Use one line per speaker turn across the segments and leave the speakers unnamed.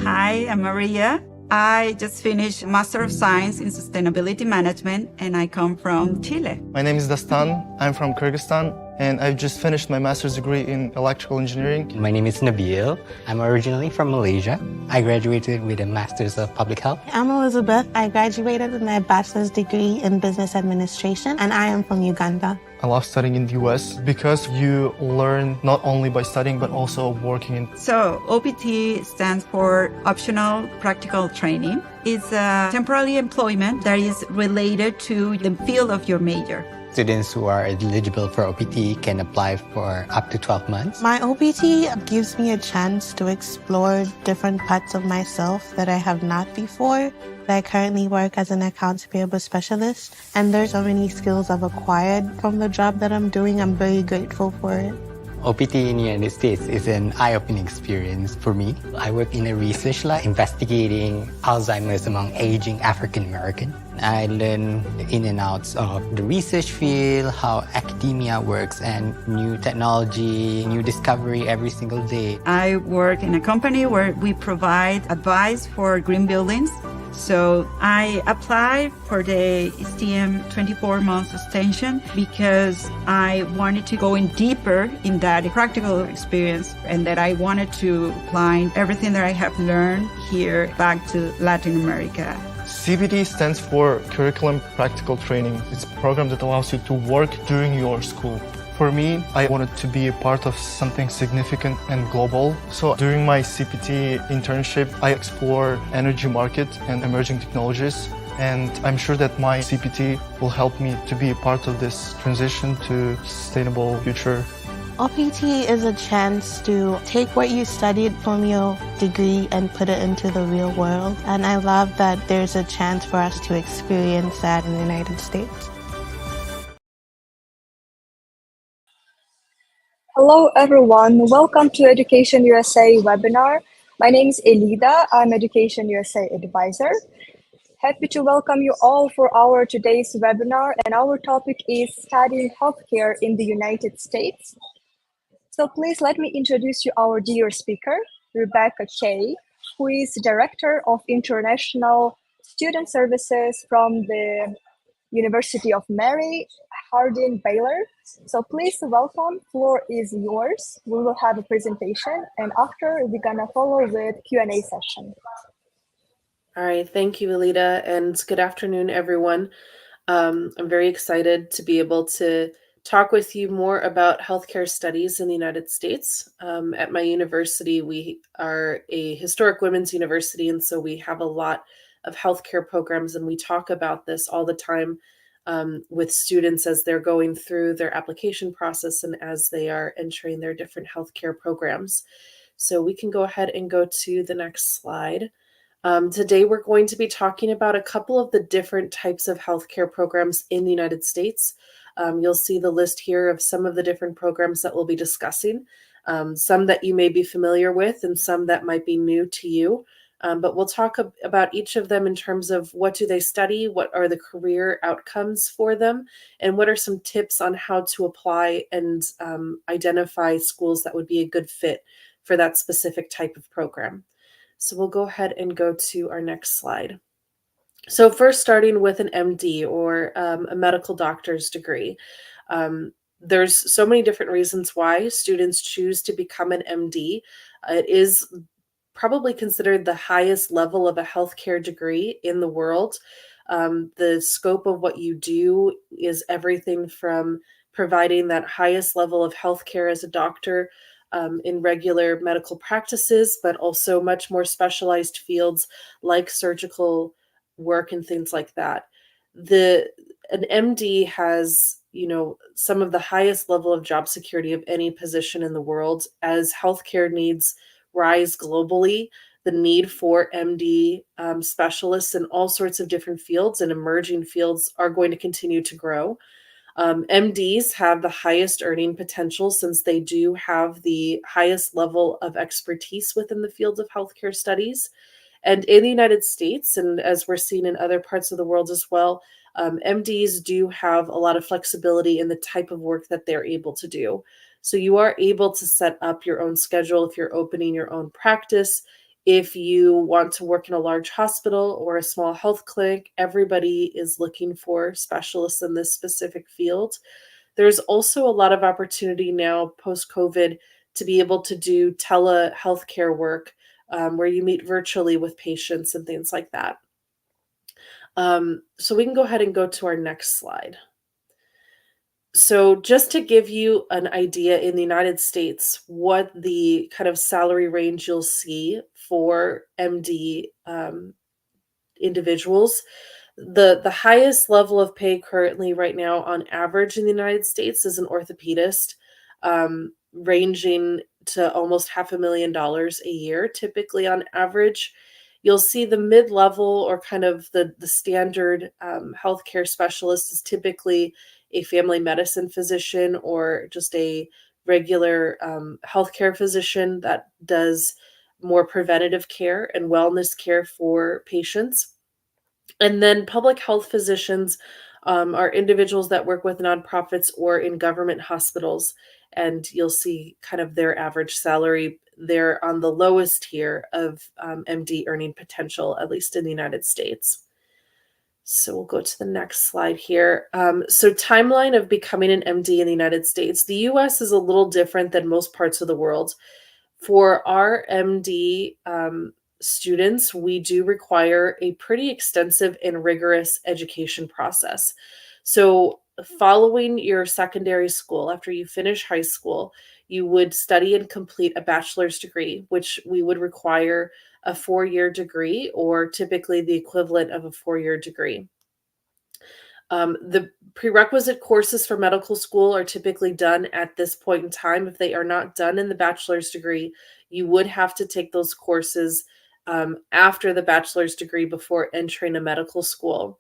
Hi, I'm Maria. I just finished Master of Science in Sustainability Management, and I come from Chile.
My name is Dastan. I'm from Kyrgyzstan, and I've just finished my master's degree in electrical engineering.
My name is Nabil. I'm originally from Malaysia. I graduated with a Master's of Public Health.
I'm Elizabeth. I graduated with my bachelor's degree in business administration, and I am from Uganda.
I love studying in the US because you learn not only by studying but also working in.
So OPT stands for Optional Practical Training. It's a temporary employment that is related to the field of your major.
Students who are eligible for OPT can apply for up to 12 months.
My OPT gives me a chance to explore different parts of myself that I have not before. I currently work as an accounts payable specialist, and there's so many skills I've acquired from the job that I'm doing. I'm very grateful for it.
OPT in the United States is an eye-opening experience for me. I work in a research lab investigating Alzheimer's among aging African American. I learn the in and outs of the research field, how academia works, and new technology, new discovery every single day.
I work in a company where we provide advice for green buildings. So I applied for the STEM 24-month extension because I wanted to go in deeper in that practical experience, and that I wanted to apply everything that I have learned here back to Latin America.
CPT stands for Curriculum Practical Training. It's a program that allows you to work during your school. For me, I wanted to be a part of something significant and global. So during my CPT internship, I explore energy market and emerging technologies. And I'm sure that my CPT will help me to be a part of this transition to sustainable future.
OPT is a chance to take what you studied from your degree and put it into the real world. And I love that there's a chance for us to experience that in the United States.
Hello everyone, welcome to Education USA webinar. My name is Elida, I'm Education USA advisor. Happy to welcome you all for our today's webinar, and our topic is studying healthcare in the United States. So please let me introduce you our dear speaker, Rebecca Kehe, who is Director of International Student Services from the University of Mary Hardin-Baylor. So please welcome, floor is yours. We will have a presentation, and after we're gonna follow with Q&A session.
All right, thank you, Alita, and good afternoon, everyone. I'm very excited to be able to talk with you more about healthcare studies in the United States. At my university, we are a historic women's university, and so we have a lot of healthcare programs, and we talk about this all the time with students as they're going through their application process and as they are entering their different healthcare programs. So we can go ahead and go to the next slide. Today, we're going to be talking about a couple of the different types of healthcare programs in the United States. You'll see the list here of some of the different programs that we'll be discussing, some that you may be familiar with and some that might be new to you. But we'll talk about each of them in terms of what do they study, what are the career outcomes for them, and what are some tips on how to apply and identify schools that would be a good fit for that specific type of program. So we'll go ahead and go to our next slide. So first, starting with an MD or a medical doctor's degree. There's so many different reasons why students choose to become an MD. It is probably considered the highest level of a healthcare degree in the world. The scope of what you do is everything from providing that highest level of healthcare as a doctor in regular medical practices, but also much more specialized fields like surgical work and things like that. An MD has, some of the highest level of job security of any position in the world. As healthcare needs rise globally, the need for MD specialists in all sorts of different fields and emerging fields are going to continue to grow. MDs have the highest earning potential since they do have the highest level of expertise within the field of healthcare studies. And in the United States, and as we're seeing in other parts of the world as well, MDs do have a lot of flexibility in the type of work that they're able to do. So you are able to set up your own schedule if you're opening your own practice. If you want to work in a large hospital or a small health clinic, everybody is looking for specialists in this specific field. There's also a lot of opportunity now post-COVID to be able to do telehealthcare work, where you meet virtually with patients and things like that. So we can go ahead and go to our next slide. So just to give you an idea in the United States, what the kind of salary range you'll see for MD individuals, the highest level of pay currently right now on average in the United States is an orthopedist, ranging to almost $500,000 a year, typically on average. You'll see the mid-level or kind of the standard healthcare specialist is typically a family medicine physician or just a regular healthcare physician that does more preventative care and wellness care for patients. And then public health physicians are individuals that work with nonprofits or in government hospitals. And you'll see kind of their average salary. They're on the lowest tier of MD earning potential, at least in the United States. So we'll go to the next slide here. So timeline of becoming an MD in the United States. The US is a little different than most parts of the world. For our MD students, we do require a pretty extensive and rigorous education process. So following your secondary school, after you finish high school, you would study and complete a bachelor's degree, which we would require a 4-year degree, or typically the equivalent of a 4-year degree. The prerequisite courses for medical school are typically done at this point in time. If they are not done in the bachelor's degree, you would have to take those courses after the bachelor's degree before entering a medical school.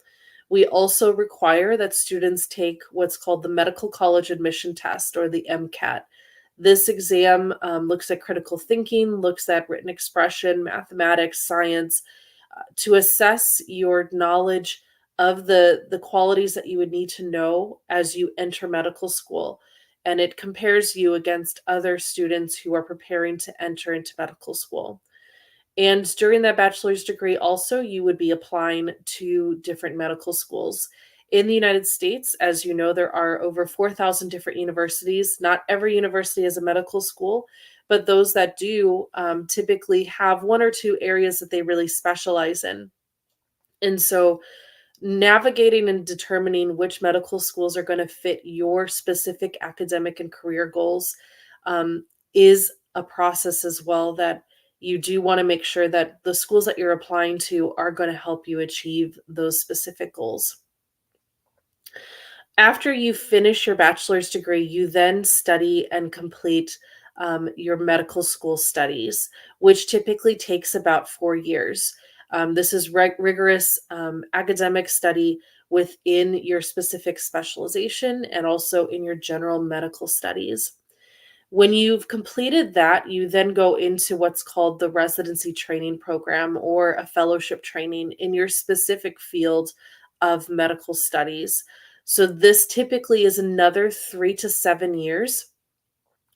We also require that students take what's called the Medical College Admission Test, or the MCAT. This exam looks at critical thinking, looks at written expression, mathematics, science, to assess your knowledge of the qualities that you would need to know as you enter medical school. And it compares you against other students who are preparing to enter into medical school. And during that bachelor's degree, also, you would be applying to different medical schools. In the United States, as you know, there are over 4,000 different universities. Not every university is a medical school, but those that do typically have 1 or 2 areas that they really specialize in. And so navigating and determining which medical schools are going to fit your specific academic and career goals is a process as well, that you do want to make sure that the schools that you're applying to are going to help you achieve those specific goals. After you finish your bachelor's degree, you then study and complete your medical school studies, which typically takes about 4 years. This is rigorous academic study within your specific specialization and also in your general medical studies. When you've completed that, you then go into what's called the residency training program, or a fellowship training in your specific field of medical studies. So this typically is another 3 to 7 years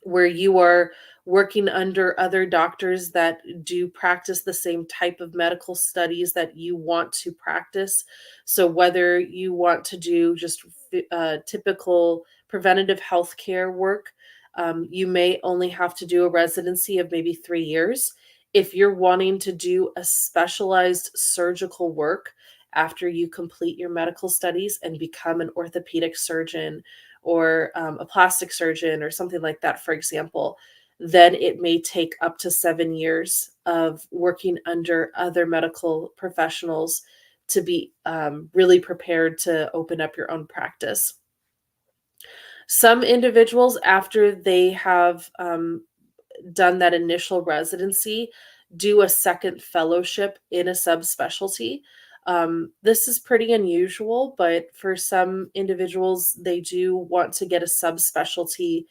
where you are working under other doctors that do practice the same type of medical studies that you want to practice. So whether you want to do just typical preventative healthcare work, you may only have to do a residency of maybe 3 years. If you're wanting to do a specialized surgical work after you complete your medical studies and become an orthopedic surgeon or a plastic surgeon or something like that, for example, then it may take up to 7 years of working under other medical professionals to be really prepared to open up your own practice. Some individuals, after they have done that initial residency, do a second fellowship in a subspecialty. This is pretty unusual, but for some individuals, they do want to get a subspecialty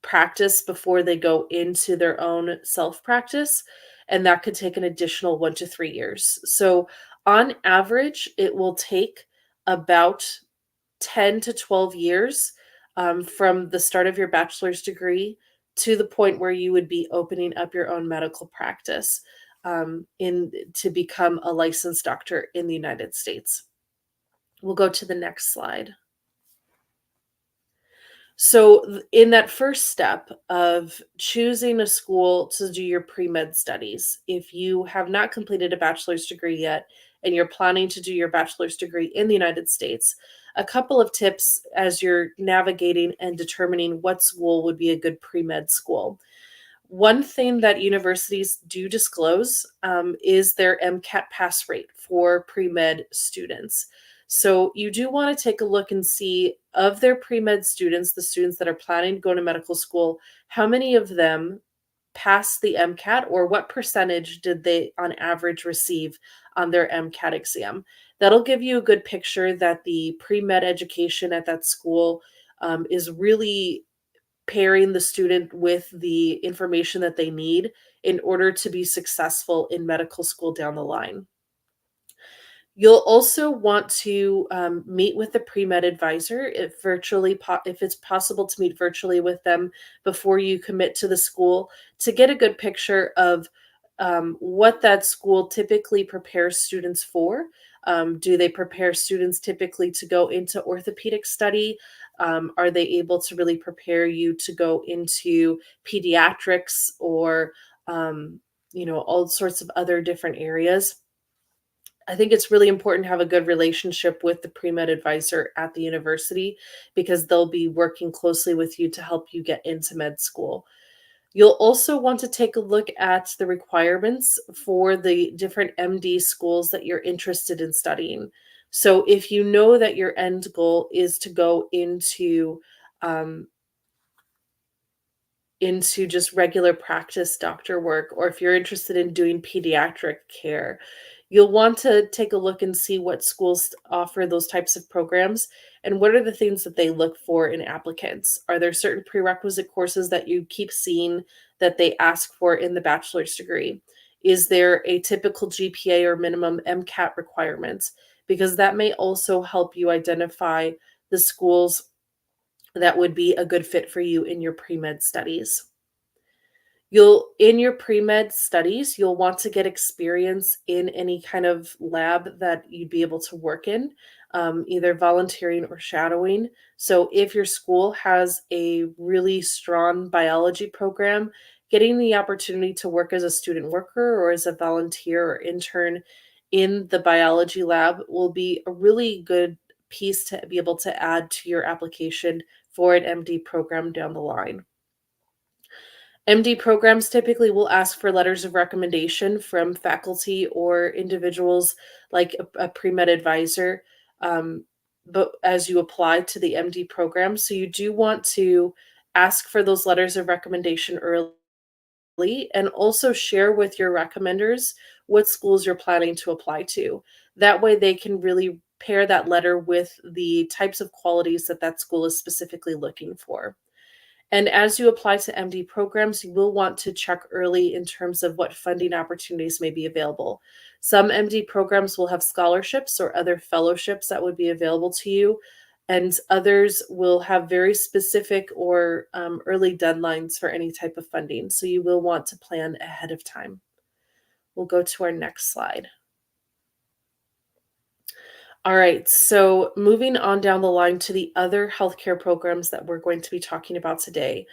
practice before they go into their own self-practice, and that could take an additional 1 to 3 years. So on average, it will take about 10 to 12 years from the start of your bachelor's degree to the point where you would be opening up your own medical practice to become a licensed doctor in the United States. We'll go to the next slide. So in that first step of choosing a school to do your pre-med studies, if you have not completed a bachelor's degree yet and you're planning to do your bachelor's degree in the United States, a couple of tips as you're navigating and determining what school would be a good pre-med school. One thing that universities do disclose is their MCAT pass rate for pre-med students. So you do want to take a look and see, of their pre-med students, the students that are planning to go to medical school, how many of them pass the MCAT, or what percentage did they on average receive on their MCAT exam. That'll give you a good picture that the pre-med education at that school is really pairing the student with the information that they need in order to be successful in medical school down the line. You'll also want to meet with the pre-med advisor if it's possible to meet virtually with them before you commit to the school, to get a good picture of what that school typically prepares students for. Do they prepare students typically to go into orthopedic study? Are they able to really prepare you to go into pediatrics or all sorts of other different areas? I think it's really important to have a good relationship with the pre-med advisor at the university, because they'll be working closely with you to help you get into med school. You'll also want to take a look at the requirements for the different MD schools that you're interested in studying. So if you know that your end goal is to go into just regular practice doctor work, or if you're interested in doing pediatric care, you'll want to take a look and see what schools offer those types of programs and what are the things that they look for in applicants. Are there certain prerequisite courses that you keep seeing that they ask for in the bachelor's degree? Is there a typical GPA or minimum MCAT requirements? Because that may also help you identify the schools that would be a good fit for you in your pre-med studies. In your pre-med studies, you'll want to get experience in any kind of lab that you'd be able to work in, either volunteering or shadowing. So if your school has a really strong biology program, getting the opportunity to work as a student worker or as a volunteer or intern in the biology lab will be a really good piece to be able to add to your application for an MD program down the line. MD programs typically will ask for letters of recommendation from faculty or individuals like a pre-med advisor, but as you apply to the MD program. So you do want to ask for those letters of recommendation early, and also share with your recommenders what schools you're planning to apply to. That way they can really pair that letter with the types of qualities that that school is specifically looking for. And as you apply to MD programs, you will want to check early in terms of what funding opportunities may be available. Some MD programs will have scholarships or other fellowships that would be available to you, and others will have very specific or early deadlines for any type of funding. So you will want to plan ahead of time. We'll go to our next slide. All right, so moving on down the line to the other healthcare programs that we're going to be talking about today.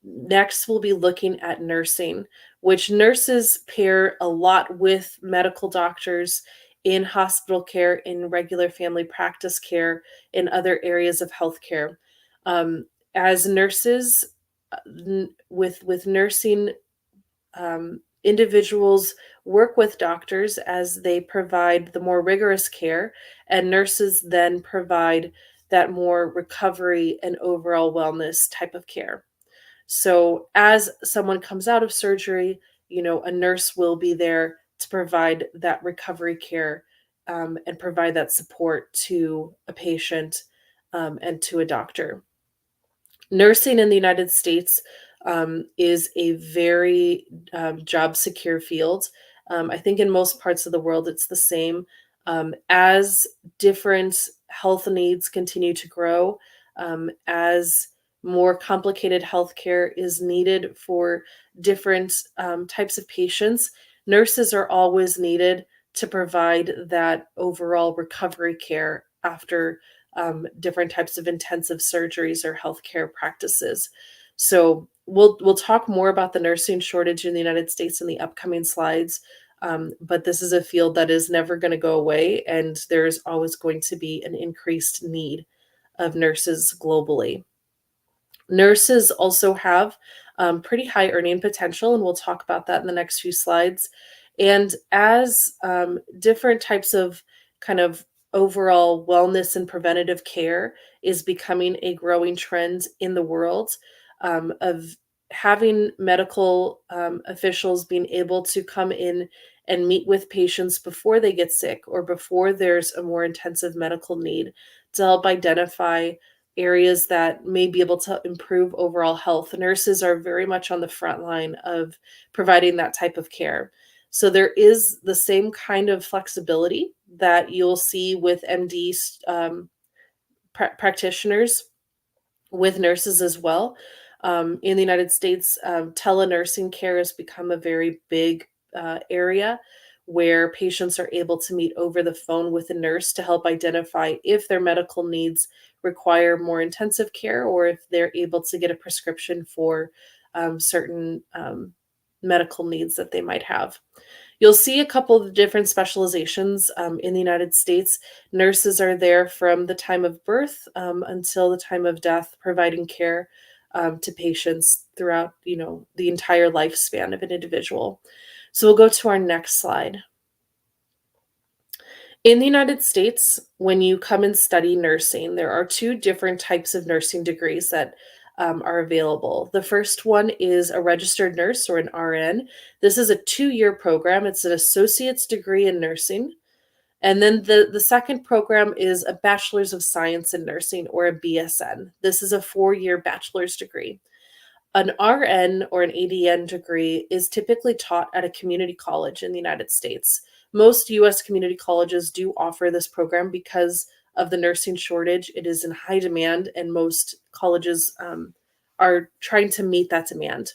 Next, we'll be looking at nursing, which nurses pair a lot with medical doctors in hospital care, in regular family practice care, in other areas of healthcare. As nurses, with nursing, individuals work with doctors as they provide the more rigorous care, and nurses then provide that more recovery and overall wellness type of care. So as someone comes out of surgery, a nurse will be there to provide that recovery care and provide that support to a patient and to a doctor. Nursing in the United States is a very job secure field. I think in most parts of the world it's the same. As different health needs continue to grow, as more complicated healthcare is needed for different types of patients, nurses are always needed to provide that overall recovery care after different types of intensive surgeries or healthcare practices. So we'll talk more about the nursing shortage in the United States in the upcoming slides. But this is a field that is never going to go away, and there's always going to be an increased need of nurses globally. Nurses also have pretty high earning potential, and we'll talk about that in the next few slides. And as different types of kind of overall wellness and preventative care is becoming a growing trend in the world, of having medical officials being able to come in and meet with patients before they get sick or before there's a more intensive medical need to help identify areas that may be able to improve overall health. Nurses are very much on the front line of providing that type of care. So there is the same kind of flexibility that you'll see with MD practitioners with nurses as well. In the United States, telenursing care has become a very big area where patients are able to meet over the phone with a nurse to help identify if their medical needs require more intensive care or if they're able to get a prescription for certain medical needs that they might have. You'll see a couple of different specializations in the United States. Nurses are there from the time of birth until the time of death, providing care to patients throughout, the entire lifespan of an individual. So we'll go to our next slide. In the United States, when you come and study nursing, there are two different types of nursing degrees that are available. The first one is a registered nurse or an RN. This is a 2-year program. It's an associate's degree in nursing. And then the second program is a Bachelor's of Science in Nursing or a BSN. This is a 4-year bachelor's degree. An RN or an ADN degree is typically taught at a community college in the United States. Most US community colleges do offer this program because of the nursing shortage. It is in high demand, and most colleges are trying to meet that demand.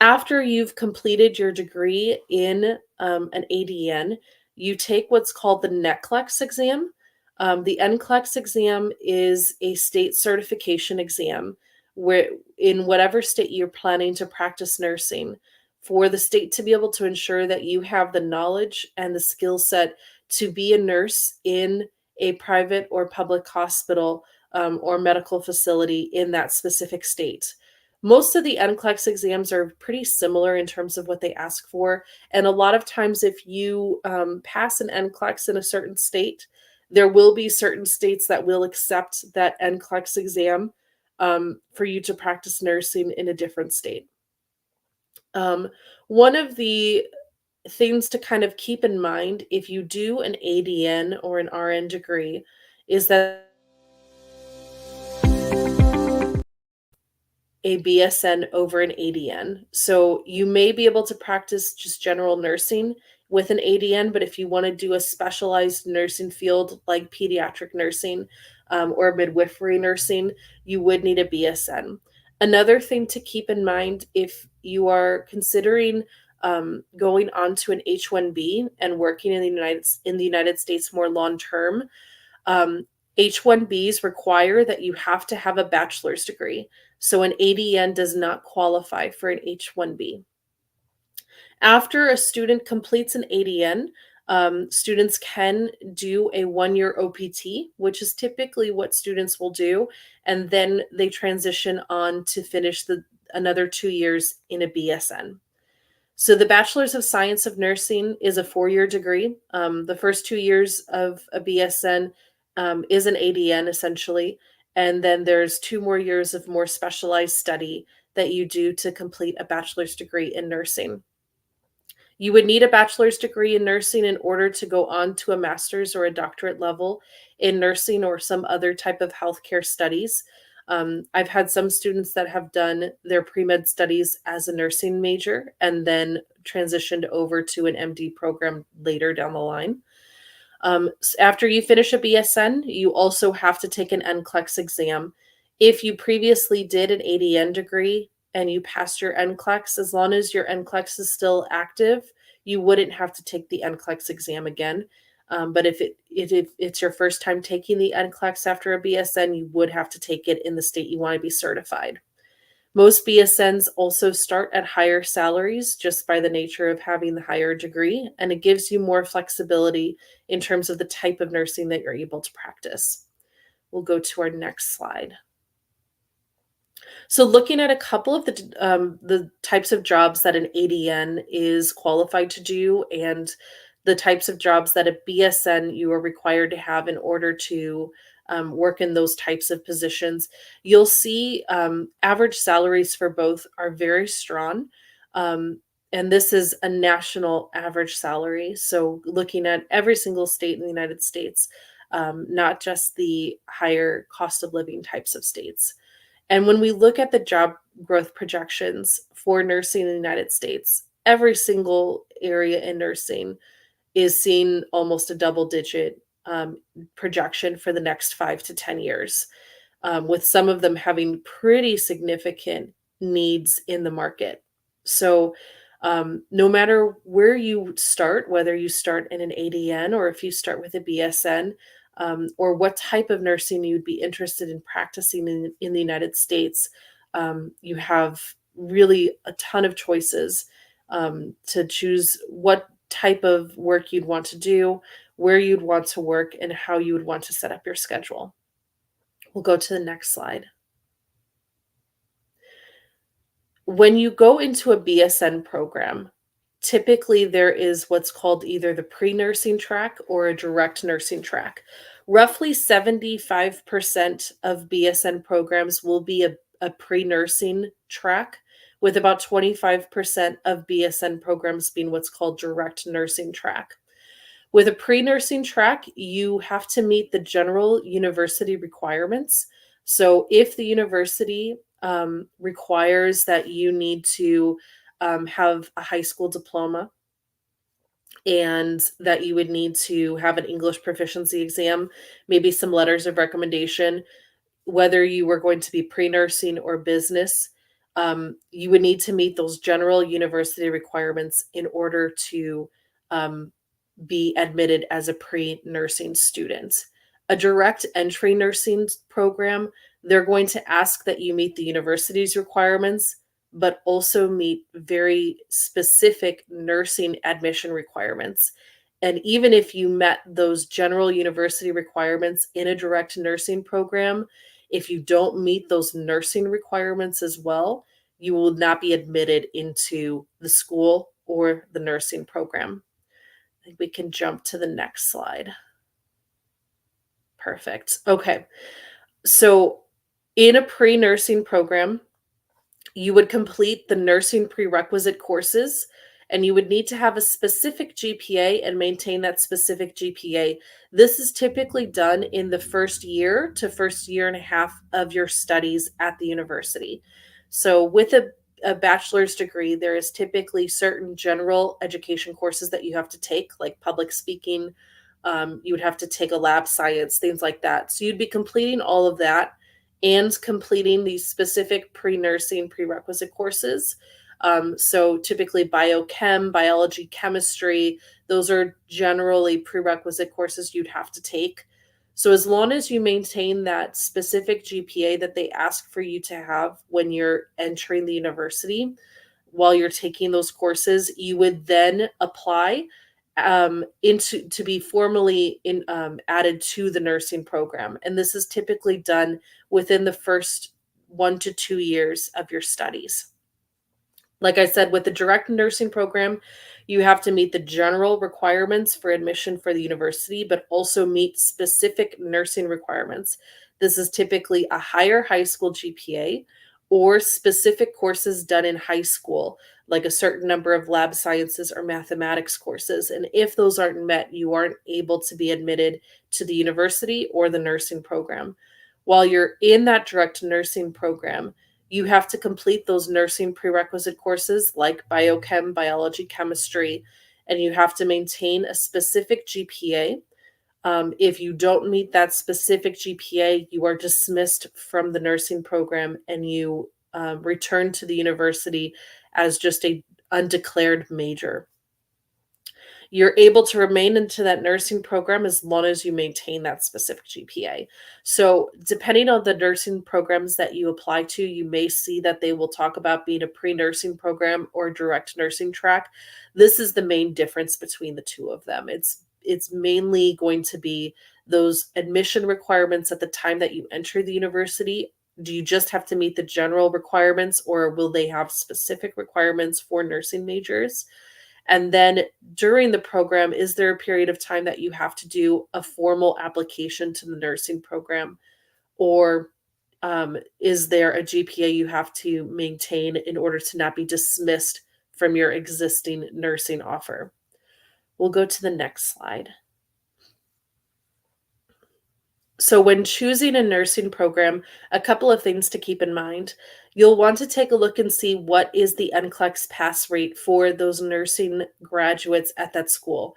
After you've completed your degree in an ADN, you take what's called the NCLEX exam. The NCLEX exam is a state certification exam where in whatever state you're planning to practice nursing, for the state to be able to ensure that you have the knowledge and the skill set to be a nurse in a private or public hospital or medical facility in that specific state. Most of the NCLEX exams are pretty similar in terms of what they ask for. And a lot of times if you pass an NCLEX in a certain state, there will be certain states that will accept that NCLEX exam for you to practice nursing in a different state. One of the things to kind of keep in mind if you do an ADN or an RN degree is that a BSN over an ADN. So you may be able to practice just general nursing with an ADN, but if you want to do a specialized nursing field like pediatric nursing or midwifery nursing, you would need a BSN. Another thing to keep in mind if you are considering going on to an H-1B and working in the United States more long-term, H-1Bs require that you have to have a bachelor's degree. So an ADN does not qualify for an H-1B. After a student completes an ADN, students can do a 1-year OPT, which is typically what students will do, and then they transition on to finish another 2 years in a BSN. So the Bachelor's of Science of Nursing is a 4-year degree. The first 2 years of a BSN is an ADN essentially, and then there's 2 more years of more specialized study that you do to complete a bachelor's degree in nursing. You would need a bachelor's degree in nursing in order to go on to a master's or a doctorate level in nursing or some other type of healthcare studies. I've had some students that have done their pre-med studies as a nursing major and then transitioned over to an MD program later down the line. After you finish a BSN, you also have to take an NCLEX exam If you previously did an ADN degree and you passed your NCLEX, as long as your NCLEX is still active, you wouldn't have to take the NCLEX exam again. But if it's your first time taking the NCLEX after a BSN, you would have to take it in the state you want to be certified. Most BSNs also start at higher salaries just by the nature of having the higher degree, and it gives you more flexibility in terms of the type of nursing that you're able to practice. We'll go to our next slide. So looking at a couple of the types of jobs that an ADN is qualified to do and the types of jobs that a BSN you are required to have in order to work in those types of positions, you'll see average salaries for both are very strong. And this is a national average salary. So looking at every single state in the United States, not just the higher cost of living types of states. And when we look at the job growth projections for nursing in the United States, every single area in nursing is seeing almost a double-digit projection for the next 5 to 10 years, with some of them having pretty significant needs in the market. So no matter where you start, whether you start in an ADN or if you start with a BSN, or what type of nursing you'd be interested in practicing in the United States, you have really a ton of choices to choose what type of work you'd want to do, where you'd want to work, and how you would want to set up your schedule. We'll go to the next slide. When you go into a BSN program, typically there is what's called either the pre-nursing track or a direct nursing track. Roughly 75% of BSN programs will be a pre-nursing track, with about 25% of BSN programs being what's called direct nursing track. With a pre-nursing track, you have to meet the general university requirements. So if the university requires that you need to have a high school diploma and that you would need to have an English proficiency exam, maybe some letters of recommendation, whether you were going to be pre-nursing or business, you would need to meet those general university requirements in order to be admitted as a pre-nursing student. A direct entry nursing program, they're going to ask that you meet the university's requirements, but also meet very specific nursing admission requirements. And even if you met those general university requirements in a direct nursing program, if you don't meet those nursing requirements as well, you will not be admitted into the school or the nursing program. I think we can jump to the next slide. Perfect. Okay. So in a pre-nursing program, you would complete the nursing prerequisite courses, and you would need to have a specific GPA and maintain that specific GPA. This is typically done in the first year to first year and a half of your studies at the university. So with a bachelor's degree, there is typically certain general education courses that you have to take, like public speaking. You would have to take a lab science, things like that. So you'd be completing all of that and completing these specific pre-nursing prerequisite courses. So typically biochem, biology, chemistry, those are generally prerequisite courses you'd have to take. So as long as you maintain that specific GPA that they ask for you to have when you're entering the university, while you're taking those courses, you would then apply to be formally added to the nursing program. And this is typically done within the first 1 to 2 years of your studies. Like I said, with the direct nursing program, you have to meet the general requirements for admission for the university, but also meet specific nursing requirements. This is typically a higher high school GPA or specific courses done in high school, like a certain number of lab sciences or mathematics courses. And if those aren't met, you aren't able to be admitted to the university or the nursing program. While you're in that direct nursing program, you have to complete those nursing prerequisite courses like biochem, biology, chemistry, and you have to maintain a specific GPA. If you don't meet that specific GPA, you are dismissed from the nursing program and you return to the university as just a undeclared major. You're able to remain into that nursing program as long as you maintain that specific GPA. So depending on the nursing programs that you apply to, you may see that they will talk about being a pre-nursing program or direct nursing track. This is the main difference between the two of them. It's mainly going to be those admission requirements at the time that you enter the university. Do you just have to meet the general requirements, or will they have specific requirements for nursing majors? And then during the program, is there a period of time that you have to do a formal application to the nursing program? Or is there a GPA you have to maintain in order to not be dismissed from your existing nursing offer? We'll go to the next slide. So when choosing a nursing program, a couple of things to keep in mind. You'll want to take a look and see what is the NCLEX pass rate for those nursing graduates at that school.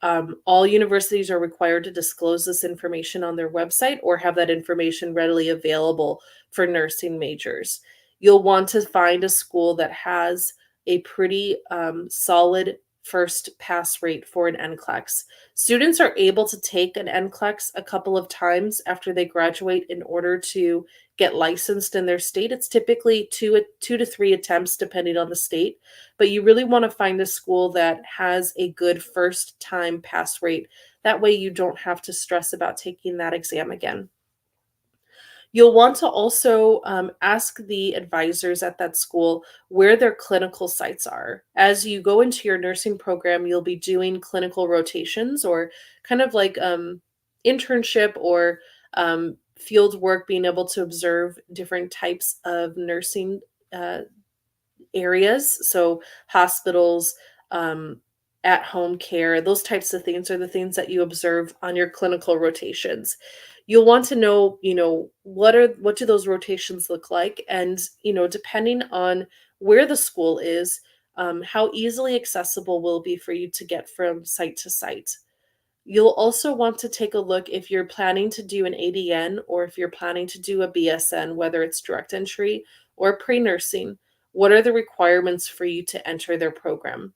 All universities are required to disclose this information on their website or have that information readily available for nursing majors. You'll want to find a school that has a pretty solid first pass rate for an NCLEX. Students are able to take an NCLEX a couple of times after they graduate in order to get licensed in their state. It's typically two to three attempts depending on the state, but you really want to find a school that has a good first time pass rate. That way you don't have to stress about taking that exam again. You'll want to also ask the advisors at that school where their clinical sites are. As you go into your nursing program, you'll be doing clinical rotations, or kind of like internship or field work, being able to observe different types of nursing areas. So hospitals, at-home care, those types of things are the things that you observe on your clinical rotations. You'll want to know, what do those rotations look like? And, depending on where the school is, how easily accessible will it be for you to get from site to site. You'll also want to take a look if you're planning to do an ADN or if you're planning to do a BSN, whether it's direct entry or pre-nursing. What are the requirements for you to enter their program?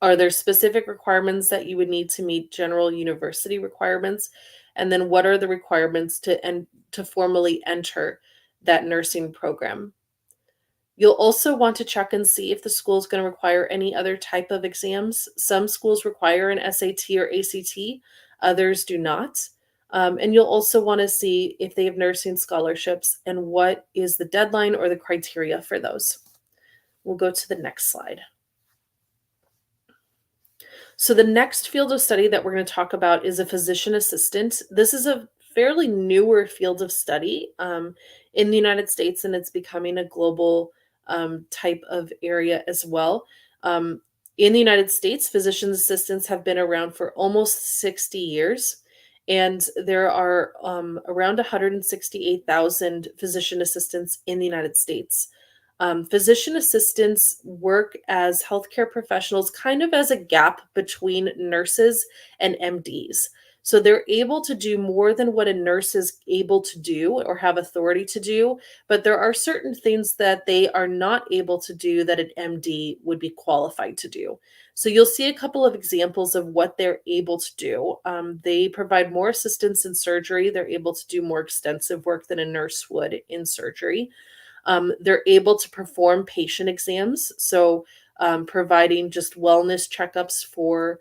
Are there specific requirements that you would need to meet general university requirements? And then what are the requirements to formally enter that nursing program? You'll also want to check and see if the school is going to require any other type of exams. Some schools require an SAT or ACT, others do not. And you'll also want to see if they have nursing scholarships and what is the deadline or the criteria for those. We'll go to the next slide. So the next field of study that we're going to talk about is a physician assistant. This is a fairly newer field of study in the United States, and it's becoming a global type of area as well. In the United States, physician assistants have been around for almost 60 years, and there are around 168,000 physician assistants in the United States. Physician assistants work as healthcare professionals, kind of as a gap between nurses and MDs. So they're able to do more than what a nurse is able to do or have authority to do, but there are certain things that they are not able to do that an MD would be qualified to do. So you'll see a couple of examples of what they're able to do. They provide more assistance in surgery. They're able to do more extensive work than a nurse would in surgery. They're able to perform patient exams, so providing just wellness checkups for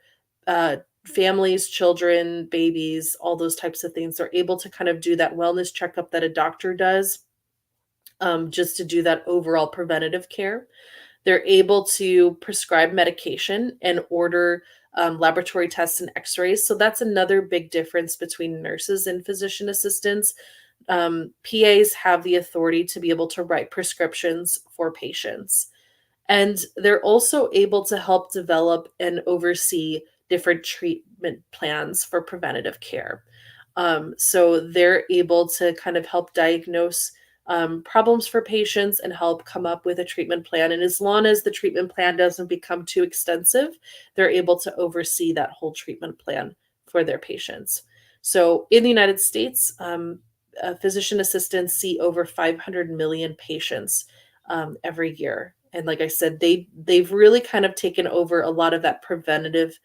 families, children, babies, all those types of things. They're able to kind of do that wellness checkup that a doctor does, just to do that overall preventative care. They're able to prescribe medication and order laboratory tests and x-rays. So that's another big difference between nurses and physician assistants. PAs have the authority to be able to write prescriptions for patients. And they're also able to help develop and oversee different treatment plans for preventative care. So they're able to kind of help diagnose problems for patients and help come up with a treatment plan. And as long as the treatment plan doesn't become too extensive, they're able to oversee that whole treatment plan for their patients. So in the United States, physician assistants see over 500 million patients every year. And like I said, they've really kind of taken over a lot of that preventative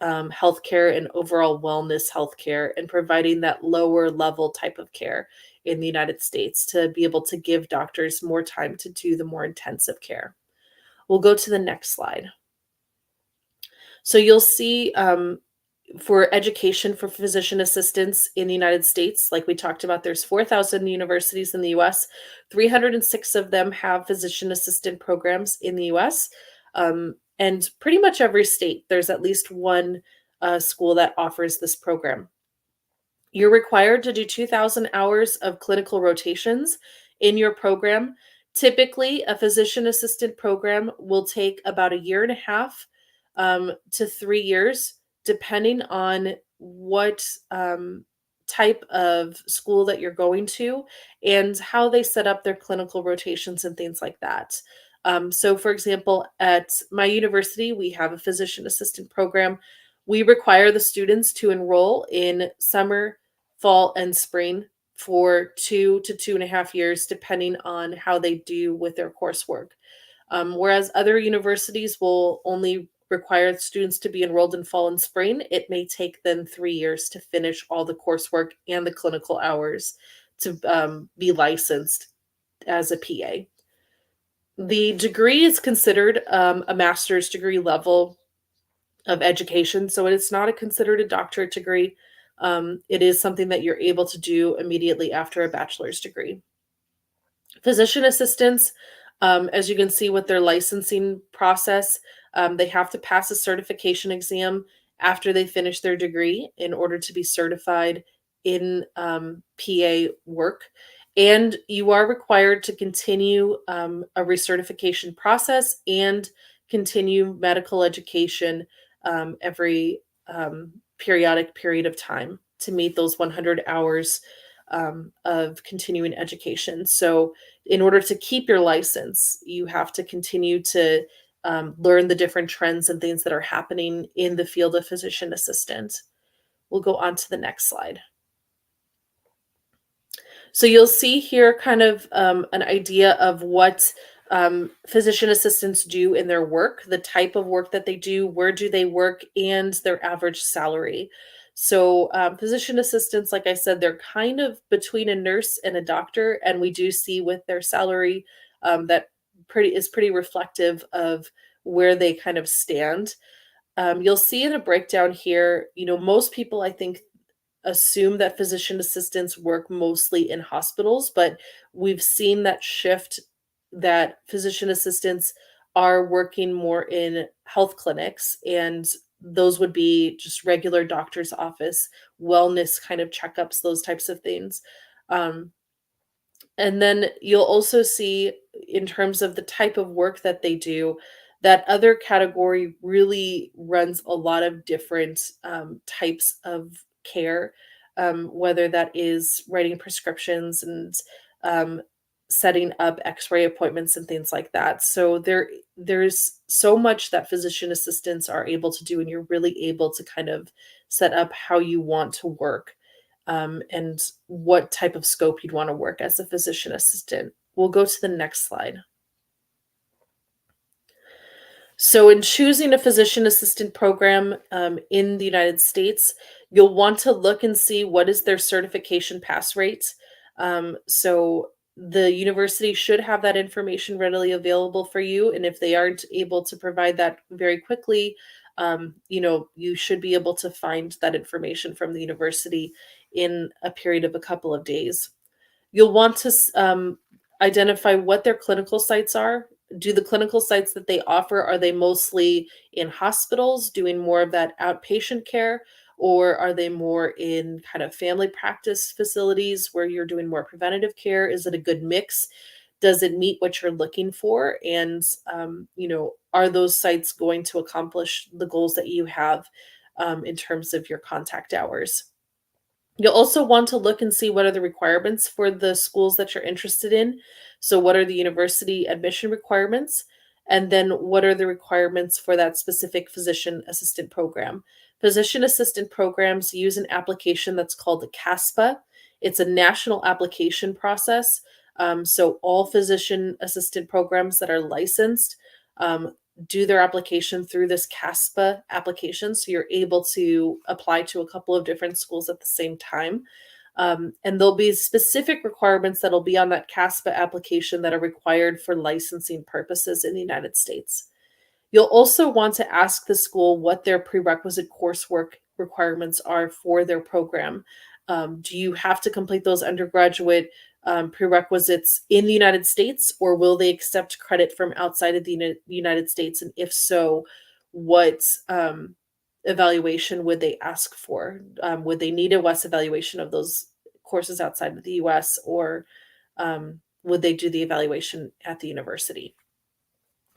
healthcare and overall wellness healthcare, and providing that lower level type of care in the United States to be able to give doctors more time to do the more intensive care. We'll go to the next slide. So you'll see for education for physician assistants in the United States, like we talked about, there's 4,000 universities in the US. 306 of them have physician assistant programs in the US. And pretty much every state, there's at least one school that offers this program. You're required to do 2,000 hours of clinical rotations in your program. Typically, a physician assistant program will take about a year and a half to 3 years, depending on what type of school that you're going to and how they set up their clinical rotations and things like that. So, for example, at my university, we have a physician assistant program. We require the students to enroll in summer, fall, and spring for 2 to 2.5 years, depending on how they do with their coursework. Whereas other universities will only require students to be enrolled in fall and spring, it may take them 3 years to finish all the coursework and the clinical hours to be licensed as a PA. The degree is considered a master's degree level of education, so it's not considered a doctorate degree. It is something that you're able to do immediately after a bachelor's degree. Physician assistants, as you can see with their licensing process, they have to pass a certification exam after they finish their degree in order to be certified in PA work. And you are required to continue a recertification process and continue medical education every periodic period of time to meet those 100 hours of continuing education. So in order to keep your license, you have to continue to learn the different trends and things that are happening in the field of physician assistant. We'll go on to the next slide. So you'll see here kind of an idea of what physician assistants do in their work, the type of work that they do, where do they work, and their average salary. So physician assistants, like I said, they're kind of between a nurse and a doctor, and we do see with their salary that is pretty reflective of where they kind of stand. You'll see in a breakdown here, most people, I think, assume that physician assistants work mostly in hospitals, but we've seen that shift, that physician assistants are working more in health clinics, and those would be just regular doctor's office, wellness kind of checkups, those types of things. And then you'll also see, in terms of the type of work that they do, that other category really runs a lot of different types of care, whether that is writing prescriptions and setting up x-ray appointments and things like that. So there's so much that physician assistants are able to do, and you're really able to kind of set up how you want to work and what type of scope you'd want to work as a physician assistant. We'll go to the next slide. So in choosing a physician assistant program in the United States, you'll want to look and see what is their certification pass rate. So the university should have that information readily available for you. And if they aren't able to provide that very quickly, you should be able to find that information from the university in a period of a couple of days. You'll want to identify what their clinical sites are. Do the clinical sites that they offer, are they mostly in hospitals doing more of that outpatient care, or are they more in kind of family practice facilities where you're doing more preventative care? Is it a good mix? Does it meet what you're looking for? And, are those sites going to accomplish the goals that you have in terms of your contact hours? You'll also want to look and see what are the requirements for the schools that you're interested in. So what are the university admission requirements? And then what are the requirements for that specific physician assistant program? Physician assistant programs use an application that's called the CASPA. It's a national application process. So all physician assistant programs that are licensed do their application through this CASPA application. So you're able to apply to a couple of different schools at the same time. And there'll be specific requirements that'll be on that CASPA application that are required for licensing purposes in the United States. You'll also want to ask the school what their prerequisite coursework requirements are for their program. Do you have to complete those undergraduate prerequisites in the United States, or will they accept credit from outside of the United States? And if so, what evaluation would they ask for? Would they need a WES evaluation of those courses outside of the US, or would they do the evaluation at the university?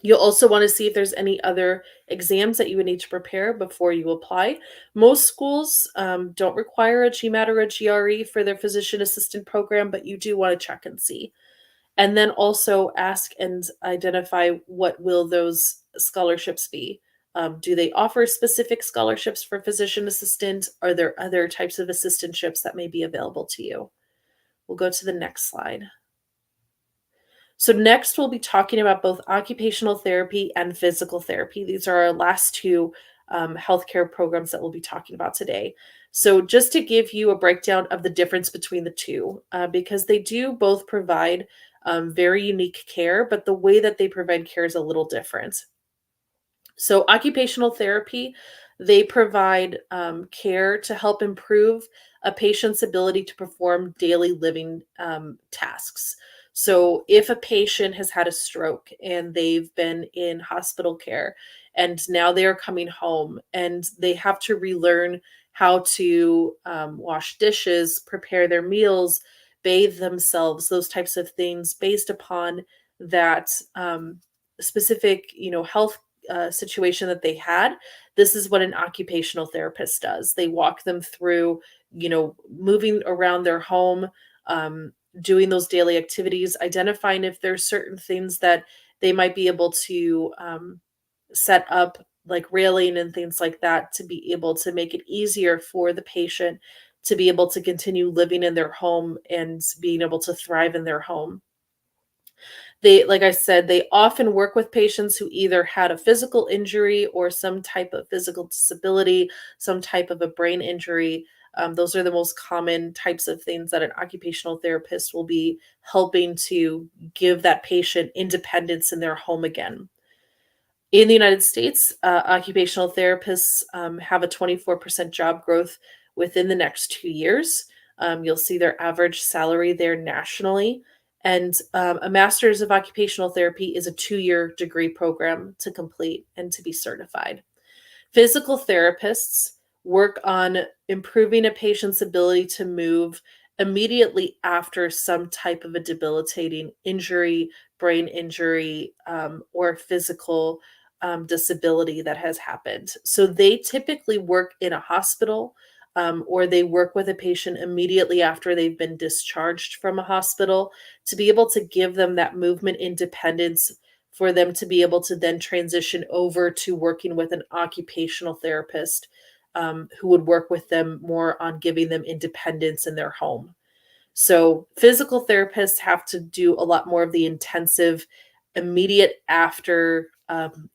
You'll also want to see if there's any other exams that you would need to prepare before you apply. Most schools don't require a GMAT or a GRE for their physician assistant program, but you do want to check and see. And then also ask and identify what will those scholarships be. Do they offer specific scholarships for physician assistant? Are there other types of assistantships that may be available to you? We'll go to the next slide. So next we'll be talking about both occupational therapy and physical therapy. These are our last two healthcare programs that we'll be talking about today. So just to give you a breakdown of the difference between the two, because they do both provide very unique care, but the way that they provide care is a little different. So occupational therapy, they provide care to help improve a patient's ability to perform daily living tasks. So if a patient has had a stroke and they've been in hospital care and now they are coming home and they have to relearn how to wash dishes, prepare their meals, bathe themselves, those types of things based upon that specific, health situation that they had, this is what an occupational therapist does. They walk them through, moving around their home, doing those daily activities, identifying if there's certain things that they might be able to set up, like railing and things like that, to be able to make it easier for the patient to be able to continue living in their home and being able to thrive in their home. They, like I said, they often work with patients who either had a physical injury or some type of physical disability, some type of a brain injury. Those are the most common types of things that an occupational therapist will be helping to give that patient independence in their home again. In the United States, occupational therapists have a 24% job growth within the next 2 years. You'll see their average salary there nationally. And a master's of occupational therapy is a 2-year degree program to complete and to be certified. Physical therapists work on improving a patient's ability to move immediately after some type of a debilitating injury, brain injury, or physical disability that has happened. So they typically work in a hospital, or they work with a patient immediately after they've been discharged from a hospital to be able to give them that movement independence for them to be able to then transition over to working with an occupational therapist who would work with them more on giving them independence in their home. So physical therapists have to do a lot more of the intensive, immediate after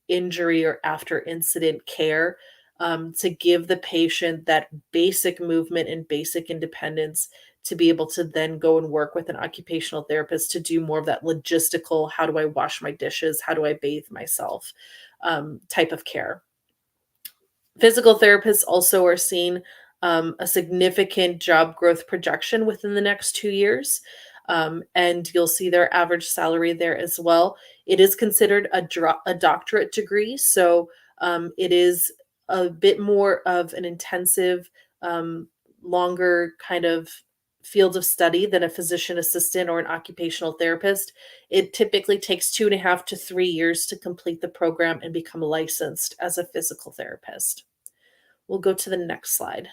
injury or after incident care to give the patient that basic movement and basic independence to be able to then go and work with an occupational therapist to do more of that logistical, how do I wash my dishes, how do I bathe myself type of care. Physical therapists also are seeing a significant job growth projection within the next 2 years. And you'll see their average salary there as well. It is considered a doctorate degree, so it is a bit more of an intensive, longer kind of field of study than a physician assistant or an occupational therapist. It typically takes 2.5 to 3 years to complete the program and become licensed as a physical therapist. We'll go to the next slide.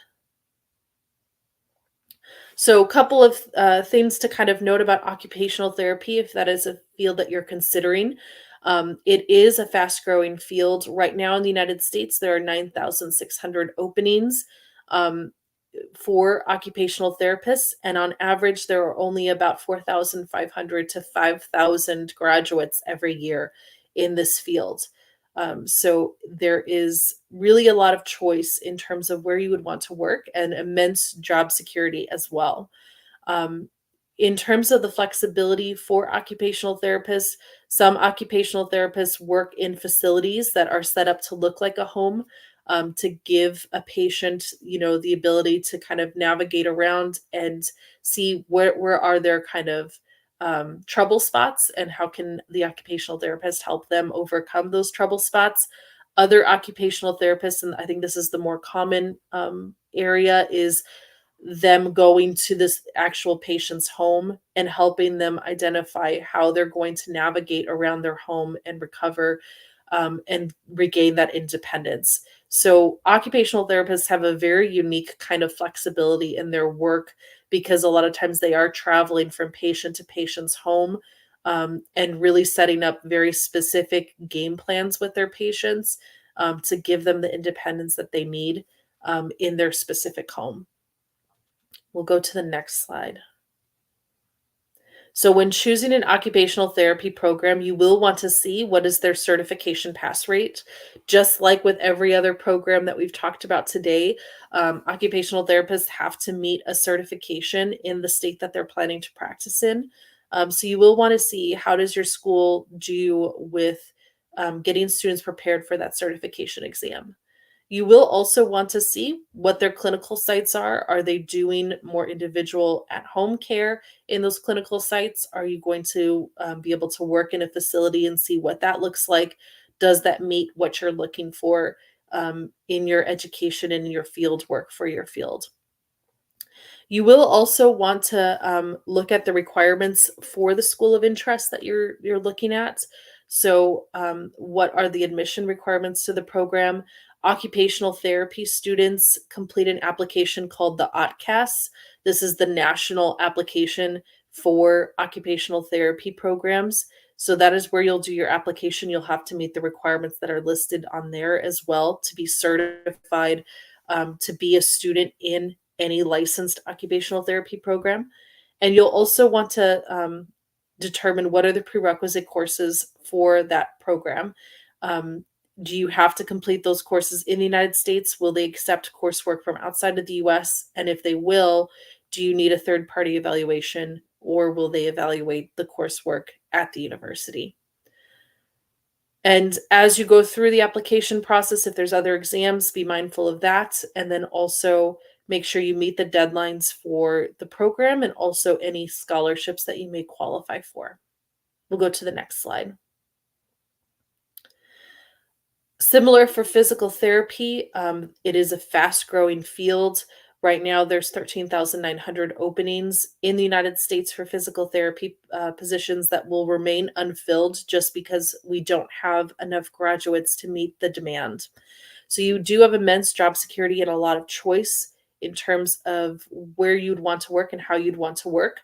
So a couple of things to kind of note about occupational therapy, if that is a field that you're considering. It is a fast-growing field. Right now in the United States, there are 9,600 openings for occupational therapists, and on average, there are only about 4,500 to 5,000 graduates every year in this field. So there is really a lot of choice in terms of where you would want to work and immense job security as well. Um, in terms of the flexibility for occupational therapists, some occupational therapists work in facilities that are set up to look like a home, to give a patient, the ability to kind of navigate around and see where are their kind of trouble spots, and how can the occupational therapist help them overcome those trouble spots. Other occupational therapists, and I think this is the more common area, is them going to this actual patient's home and helping them identify how they're going to navigate around their home and recover and regain that independence. So, occupational therapists have a very unique kind of flexibility in their work, because a lot of times they are traveling from patient to patient's home, and really setting up very specific game plans with their patients, to give them the independence that they need in their specific home. We'll go to the next slide. So when choosing an occupational therapy program, you will want to see what is their certification pass rate. Just like with every other program that we've talked about today, occupational therapists have to meet a certification in the state that they're planning to practice in. So you will want to see, how does your school do with getting students prepared for that certification exam. You will also want to see what their clinical sites are. Are they doing more individual at-home care in those clinical sites? Are you going to be able to work in a facility and see what that looks like? Does that meet what you're looking for in your education and in your field work for your field? You will also want to look at the requirements for the school of interest that you're looking at. So, what are the admission requirements to the program? Occupational therapy students complete an application called the OTCAS. This is the national application for occupational therapy programs. So that is where you'll do your application. You'll have to meet the requirements that are listed on there as well to be certified to be a student in any licensed occupational therapy program. And you'll also want to determine what are the prerequisite courses for that program. Do you have to complete those courses in the United States? Will they accept coursework from outside of the US? And if they will, do you need a third-party evaluation, or will they evaluate the coursework at the university? And as you go through the application process, if there's other exams, be mindful of that. And then also make sure you meet the deadlines for the program and also any scholarships that you may qualify for. We'll go to the next slide. Similar for physical therapy, it is a fast-growing field. Right now, there's 13,900 openings in the United States for physical therapy positions that will remain unfilled just because we don't have enough graduates to meet the demand. So you do have immense job security and a lot of choice in terms of where you'd want to work and how you'd want to work.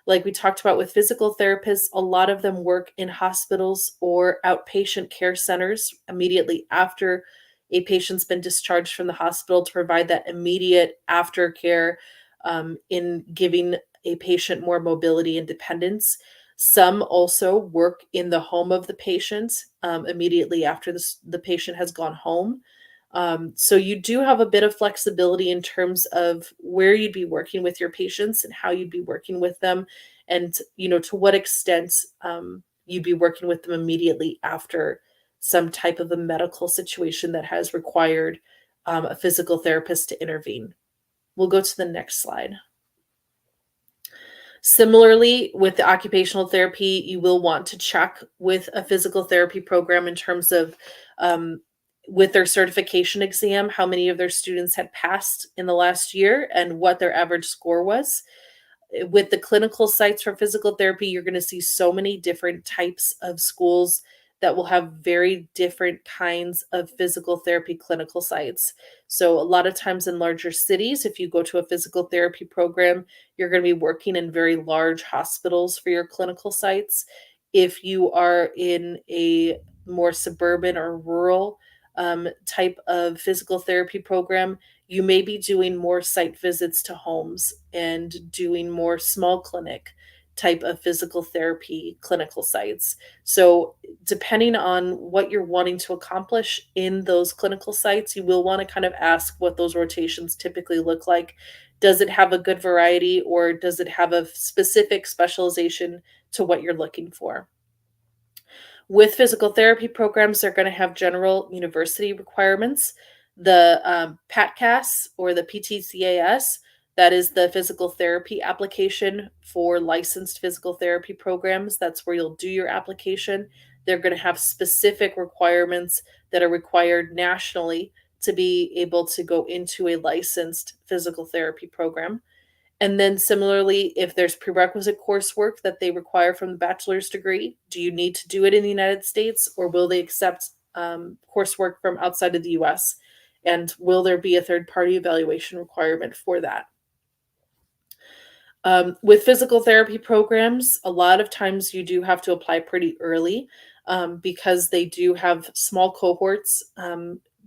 Like we talked about with physical therapists, a lot of them work in hospitals or outpatient care centers immediately after a patient's been discharged from the hospital to provide that immediate aftercare in giving a patient more mobility and dependence. Some also work in the home of the patient immediately after the patient has gone home. So you do have a bit of flexibility in terms of where you'd be working with your patients and how you'd be working with them, and to what extent you'd be working with them immediately after some type of a medical situation that has required a physical therapist to intervene. We'll go to the next slide. Similarly, with the occupational therapy, you will want to check with a physical therapy program in terms of with their certification exam, how many of their students had passed in the last year and what their average score was. With the clinical sites for physical therapy, you're going to see so many different types of schools that will have very different kinds of physical therapy clinical sites. So a lot of times in larger cities, if you go to a physical therapy program, you're going to be working in very large hospitals for your clinical sites. If you are in a more suburban or rural type of physical therapy program, you may be doing more site visits to homes and doing more small clinic type of physical therapy clinical sites. So depending on what you're wanting to accomplish in those clinical sites, you will want to kind of ask what those rotations typically look like. Does it have a good variety, or does it have a specific specialization to what you're looking for? With physical therapy programs, they're going to have general university requirements. The PATCAS, or the PTCAS, that is the physical therapy application for licensed physical therapy programs. That's where you'll do your application. They're going to have specific requirements that are required nationally to be able to go into a licensed physical therapy program. And then similarly, if there's prerequisite coursework that they require from the bachelor's degree, do you need to do it in the United States, or will they accept coursework from outside of the US? And will there be a third-party evaluation requirement for that? With physical therapy programs, a lot of times you do have to apply pretty early because they do have small cohorts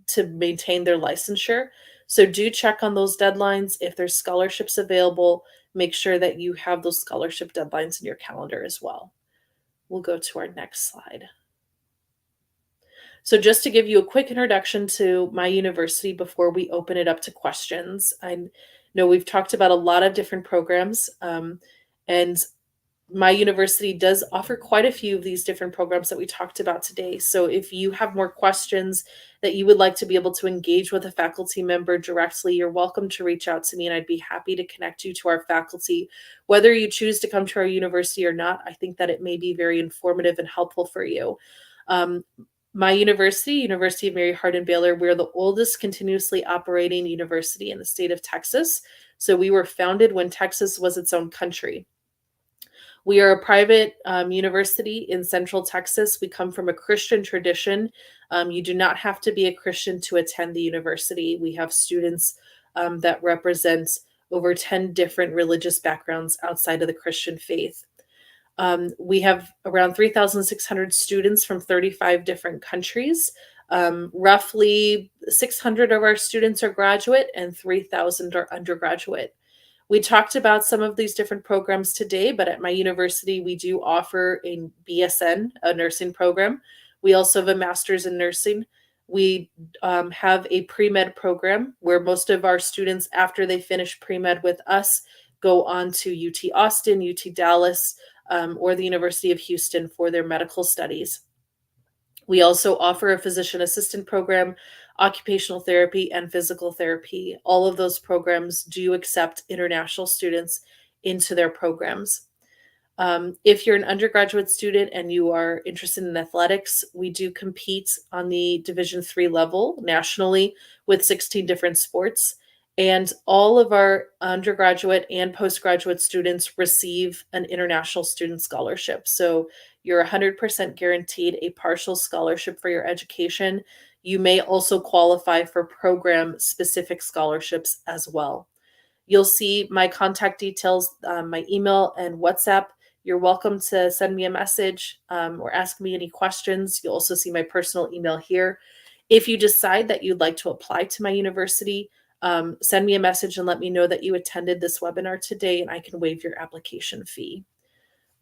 to maintain their licensure. So do check on those deadlines. If there's scholarships available, make sure that you have those scholarship deadlines in your calendar as well. We'll go to our next slide. So just to give you a quick introduction to my university before we open it up to questions. I know we've talked about a lot of different programs, and my university does offer quite a few of these different programs that we talked about today. So if you have more questions that you would like to be able to engage with a faculty member directly, you're welcome to reach out to me, and I'd be happy to connect you to our faculty. Whether you choose to come to our university or not, I think that it may be very informative and helpful for you. My university, University of Mary Hardin-Baylor, we're the oldest continuously operating university in the state of Texas. So we were founded when Texas was its own country. We are a private university in Central Texas. We come from a Christian tradition. You do not have to be a Christian to attend the university. We have students that represent over 10 different religious backgrounds outside of the Christian faith. We have around 3,600 students from 35 different countries. Roughly 600 of our students are graduate and 3,000 are undergraduate. We talked about some of these different programs today, but at my university, we do offer a BSN, a nursing program. We also have a master's in nursing. We have a pre-med program where most of our students, after they finish pre-med with us, go on to UT Austin, UT Dallas, or the University of Houston for their medical studies. We also offer a physician assistant program, occupational therapy, and physical therapy. All of those programs do accept international students into their programs. If you're an undergraduate student and you are interested in athletics, we do compete on the Division III level nationally with 16 different sports. And all of our undergraduate and postgraduate students receive an international student scholarship. So you're 100% guaranteed a partial scholarship for your education. You may also qualify for program-specific scholarships as well. You'll see my contact details, my email and WhatsApp. You're welcome to send me a message or ask me any questions. You'll also see my personal email here. If you decide that you'd like to apply to my university, send me a message and let me know that you attended this webinar today, and I can waive your application fee.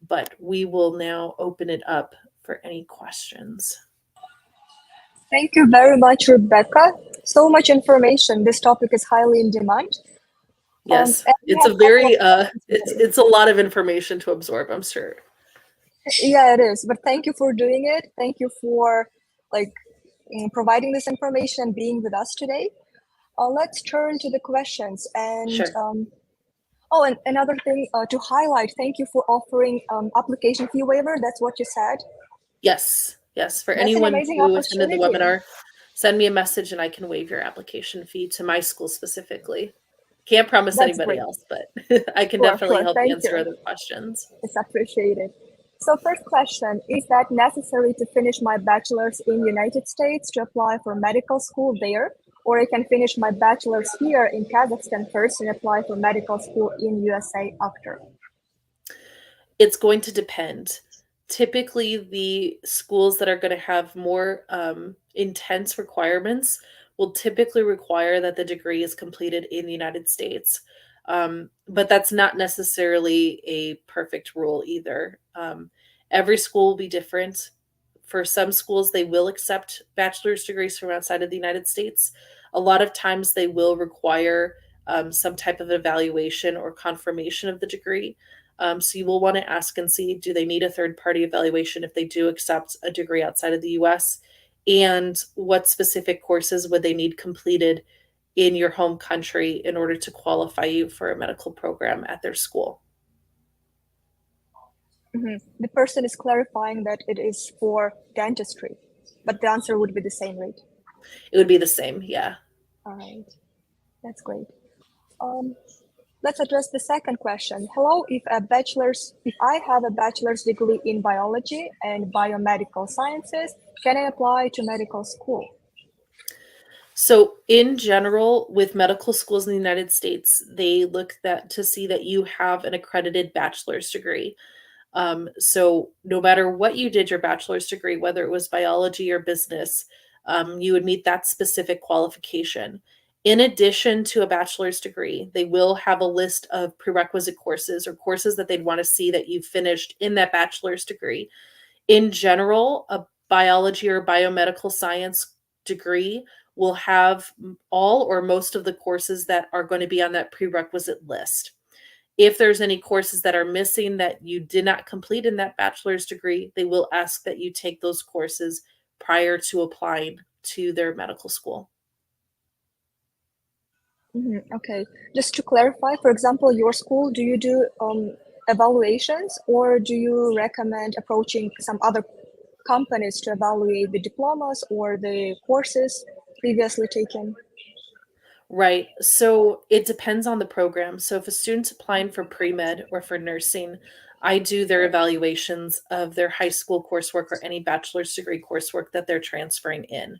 But we will now open it up for any questions.
Thank you very much, Rebecca. So much information. This topic is highly in demand.
Yes, it's a very, it's a lot of information to absorb, I'm sure.
Yeah, it is. But thank you for doing it. Thank you for providing this information, being with us today. Let's turn to the questions. And
sure.
And another thing to highlight, thank you for offering application fee waiver. That's what you said.
Yes. For anyone who attended the webinar, send me a message and I can waive your application fee to my school specifically. Can't promise anybody else, but I can definitely help answer other questions.
It's appreciated. So first question, is that necessary to finish my bachelor's in United States to apply for medical school there? Or I can finish my bachelor's here in Kazakhstan first and apply for medical school in USA after?
It's going to depend. Typically, the schools that are going to have more intense requirements will typically require that the degree is completed in the United States. But that's not necessarily a perfect rule either. Every school will be different. For some schools, they will accept bachelor's degrees from outside of the United States. A lot of times, they will require some type of evaluation or confirmation of the degree. So you will want to ask and see, do they need a third party evaluation if they do accept a degree outside of the US? And what specific courses would they need completed in your home country in order to qualify you for a medical program at their school?
The person is clarifying that it is for dentistry, but the answer would be the same, right?
It would be the same, yeah.
All right, that's great. Let's address the second question. Hello, if I have a bachelor's degree in biology and biomedical sciences, can I apply to medical school?
So in general, with medical schools in the United States, they look to see that you have an accredited bachelor's degree. So no matter what you did your bachelor's degree, whether it was biology or business, you would meet that specific qualification. In addition to a bachelor's degree, they will have a list of prerequisite courses or courses that they'd want to see that you've finished in that bachelor's degree. In general, a biology or biomedical science degree will have all or most of the courses that are going to be on that prerequisite list. If there's any courses that are missing that you did not complete in that bachelor's degree, they will ask that you take those courses prior to applying to their medical school.
Okay, just to clarify, for example, your school, do you do evaluations, or do you recommend approaching some other companies to evaluate the diplomas or the courses previously taken?
Right. So it depends on the program. So if a student's applying for pre-med or for nursing, I do their evaluations of their high school coursework or any bachelor's degree coursework that they're transferring in.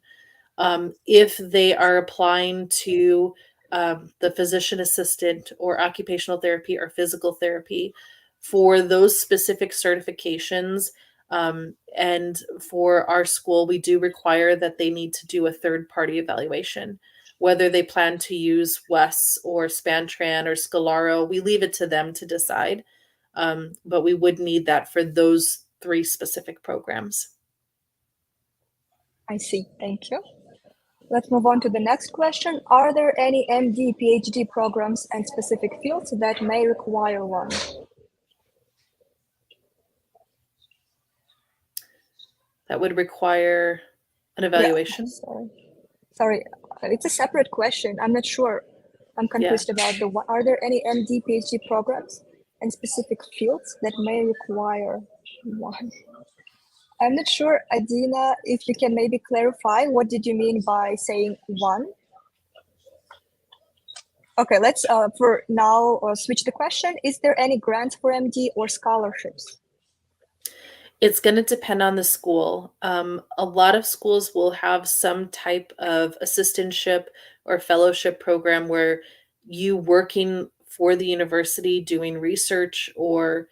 If they are applying to the physician assistant or occupational therapy or physical therapy, for those specific certifications, and for our school, we do require that they need to do a third party evaluation. Whether they plan to use WES or Spantran or Scalaro, we leave it to them to decide. But we would need that for those 3 specific programs.
I see. Thank you. Let's move on to the next question. Are there any MD, PhD programs and specific fields that may require one?
That would require an evaluation?
Yeah, sorry. It's a separate question. I'm not sure. I'm confused about are there any MD, PhD programs and specific fields that may require one? I'm not sure, Adina, if you can maybe clarify, what did you mean by saying one? Okay, let's for now switch the question. Is there any grants for MD or scholarships?
It's going to depend on the school. A lot of schools will have some type of assistantship or fellowship program where you working for the university doing research or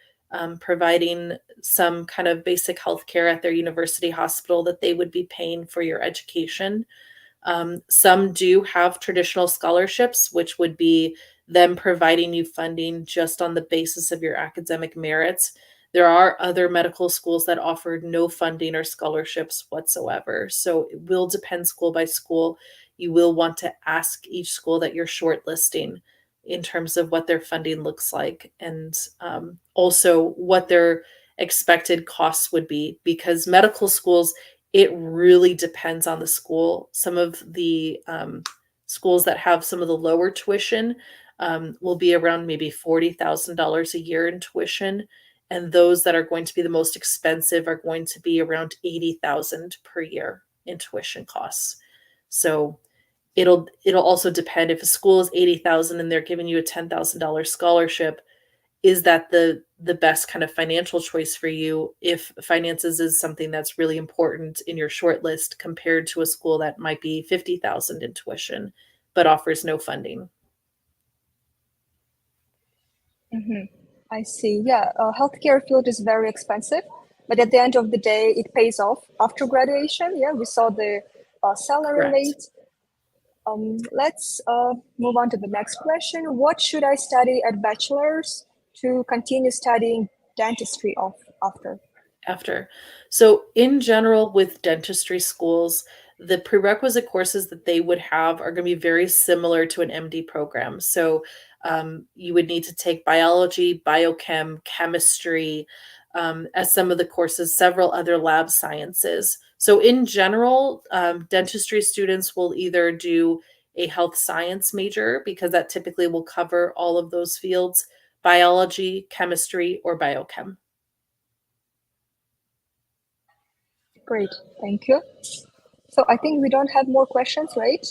providing some kind of basic health care at their university hospital that they would be paying for your education. Some do have traditional scholarships, which would be them providing you funding just on the basis of your academic merits. There are other medical schools that offer no funding or scholarships whatsoever. So it will depend school by school. You will want to ask each school that you're shortlisting in terms of what their funding looks like and also what their expected costs would be, because medical schools, it really depends on the school. Some of the schools that have some of the lower tuition will be around maybe $40,000 a year in tuition. And those that are going to be the most expensive are going to be around $80,000 per year in tuition costs. So it'll also depend if a school is $80,000 and they're giving you a $10,000 scholarship. Is that the best kind of financial choice for you if finances is something that's really important in your short list compared to a school that might be $50,000 in tuition but offers no funding?
I see. Yeah, healthcare field is very expensive. but at the end of the day, it pays off after graduation. Yeah, we saw the salary
Correct.
rate. Let's move on to the next question. What should I study at bachelor's to continue studying dentistry after?
So in general, with dentistry schools, the prerequisite courses that they would have are going to be very similar to an MD program. So you would need to take biology, biochem, chemistry, as some of the courses, several other lab sciences. So in general, dentistry students will either do a health science major, because that typically will cover all of those fields, biology, chemistry, or biochem.
Great, thank you. So I think we don't have more questions, right?